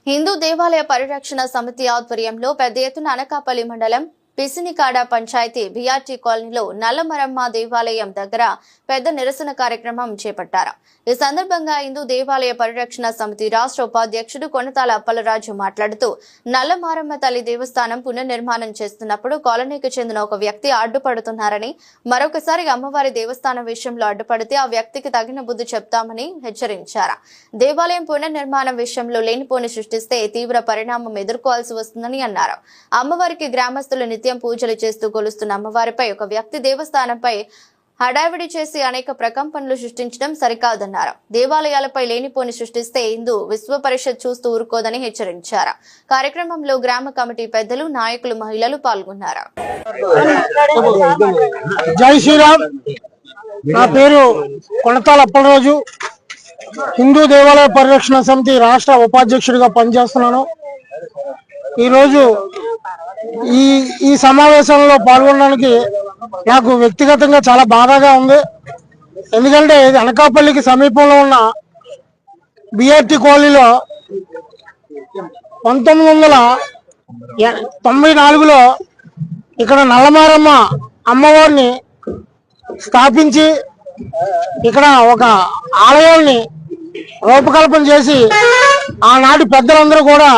హిందూ దేవాలయ పరిరక్షణ సమితి ఆధ్వర్యంలో పెద్ద ఎత్తున అనకాపల్లి మండలం పిసినికాడ పంచాయతీ బిఆర్టీ కాలనీలో నల్లమరమ్మ దేవాలయం దగ్గర పెద్ద నిరసన కార్యక్రమం చేపట్టారు. ఈ సందర్భంగా హిందూ దేవాలయ పరిరక్షణ సమితి రాష్ట్ర ఉపాధ్యక్షుడు కొనతాల అప్పలరాజు మాట్లాడుతూ నల్లమారమ్మ తల్లి దేవస్థానం పునర్నిర్మాణం చేస్తున్నప్పుడు కాలనీకి చెందిన ఒక వ్యక్తి అడ్డుపడుతున్నారని, మరొకసారి అమ్మవారి దేవస్థానం విషయంలో అడ్డుపడితే ఆ వ్యక్తికి తగిన బుద్ధి చెప్తామని హెచ్చరించారు. దేవాలయం పునర్నిర్మాణం విషయంలో లేనిపోని సృష్టిస్తే తీవ్ర పరిణామం ఎదుర్కోవాల్సి వస్తుందని అన్నారు. అమ్మవారికి గ్రామస్తులు నిత్యం పూజలు చేస్తూ కొలుస్తున్న అమ్మవారిపై ఒక వ్యక్తి దేవస్థానంపై హడావిడి చేసి అనేక ప్రకంపనలు సృష్టించడం సరికాదన్నారు. దేవాలయాలపై లేనిపోని సృష్టిస్తే హిందూ విశ్వ పరిషత్ చూస్తూ ఊరుకోదని హెచ్చరించారు. కార్యక్రమంలో గ్రామ కమిటీ పెద్దలు, నాయకులు, మహిళలు పాల్గొన్నారు. జై శ్రీరామ్. నా పేరు కొనతాల అప్పలరాజు. హిందూ దేవాలయ పరిరక్షణ సమితి రాష్ట్ర ఉపాధ్యక్షుడిగా పనిచేస్తున్నాను. ఈరోజు ఈ సమావేశంలో పాల్గొనడానికి నాకు వ్యక్తిగతంగా చాలా బాధగా ఉంది. ఎందుకంటే ఇది అనకాపల్లికి సమీపంలో ఉన్న బిఆర్టీ కాలనీలో 1994లో ఇక్కడ నల్లమారమ్మ అమ్మవారిని స్థాపించి ఇక్కడ ఒక ఆలయాన్ని రూపకల్పన చేసి ఆనాటి పెద్దలందరూ కూడా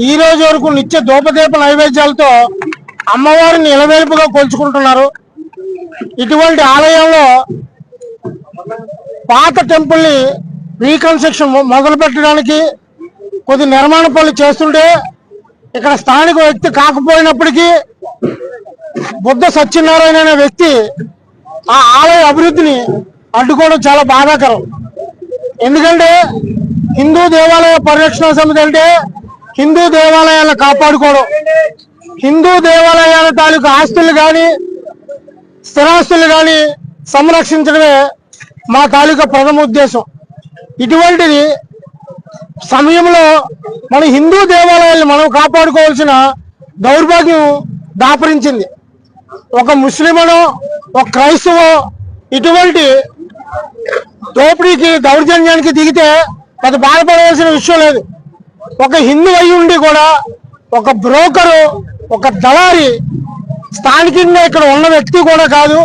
ఈ రోజు వరకు నిత్య ధూపదీప నైవేద్యాలతో అమ్మవారిని నిలవేల్పుగా కొలుచుకుంటున్నారు. ఇటువంటి ఆలయంలో పాత టెంపుల్ ని రీకన్స్ట్రక్షన్ మొదలు పెట్టడానికి కొద్ది నిర్మాణ పనులు చేస్తుంటే ఇక్కడ స్థానిక వ్యక్తి కాకపోయినప్పటికీ బుద్ధ సత్యనారాయణ అనే వ్యక్తి ఆ ఆలయ అభివృద్ధిని అడ్డుకోవడం చాలా బాధాకరం. ఎందుకంటే హిందూ దేవాలయ పరిరక్షణ సమితి అంటే హిందూ దేవాలయాలను కాపాడుకోవడం, హిందూ దేవాలయాల తాలూకు ఆస్తులు కానీ స్థిరాస్తులు కానీ సంరక్షించడమే మా తాలూకా ప్రథమ ఉద్దేశం. ఇటువంటిది సమయంలో మన హిందూ దేవాలయాలను మనం కాపాడుకోవాల్సిన దౌర్భాగ్యం దాపరించింది. ఒక ముస్లిమనో ఒక క్రైస్తవో ఇటువంటి దోపిడీకి దౌర్జన్యానికి దిగితే అది బాధపడవలసిన విషయం లేదు. ఒక హిందూ అయి ఉండి కూడా ఒక బ్రోకరు, ఒక దళారి, స్థానికంగా ఇక్కడ ఉన్న వ్యక్తి కూడా కాదు,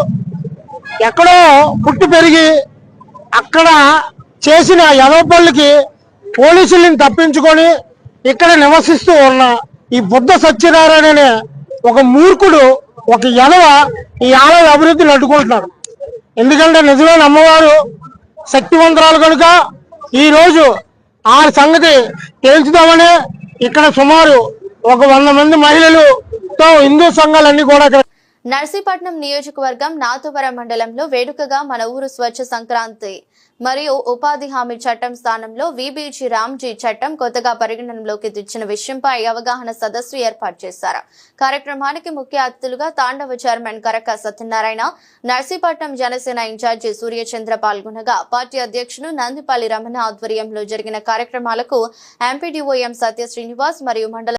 ఎక్కడో పుట్టి పెరిగి అక్కడ చేసిన యదవపల్లికి పోలీసులను తప్పించుకొని ఇక్కడ నివసిస్తూ ఉన్న ఈ బుద్ధ సత్యనారాయణ అనే ఒక మూర్ఖుడు, ఒక యదవ ఈ ఆలయ అభివృద్ధిని అడ్డుకుంటున్నాడు. ఎందుకంటే నిజమైన అమ్మవారు శక్తివంతురాలు కనుక ఈ రోజు ఆ సంగతి తేల్చుదామని ఇక్కడ సుమారు ఒక 100 మంది మహిళలతో హిందూ సంఘాలన్నీ కూడా నర్సీపట్నం నియోజకవర్గం నాతువరం మండలంలో వేడుకగా మన ఊరు స్వచ్ఛ సంక్రాంతి మరియు ఉపాధి హామీ చట్టం స్థానంలో విబిజి రామ్జీ చట్టం కొత్తగా పరిగణనలోకి తెచ్చిన విషయంపై అవగాహన సదస్సు ఏర్పాటు చేశారు. కార్యక్రమానికి ముఖ్య అతిథులుగా తాండవ chairman Karaka Satyanarayana, Narsipatnam Janasena incharge Suryachandra పాల్గొనగా party అధ్యక్షులు నందిపల్లి రమణ ఆధ్వర్యంలో జరిగిన కార్యక్రమాలకు ఎంపీడీఓ ఎం సత్య శ్రీనివాస్ మరియు మండల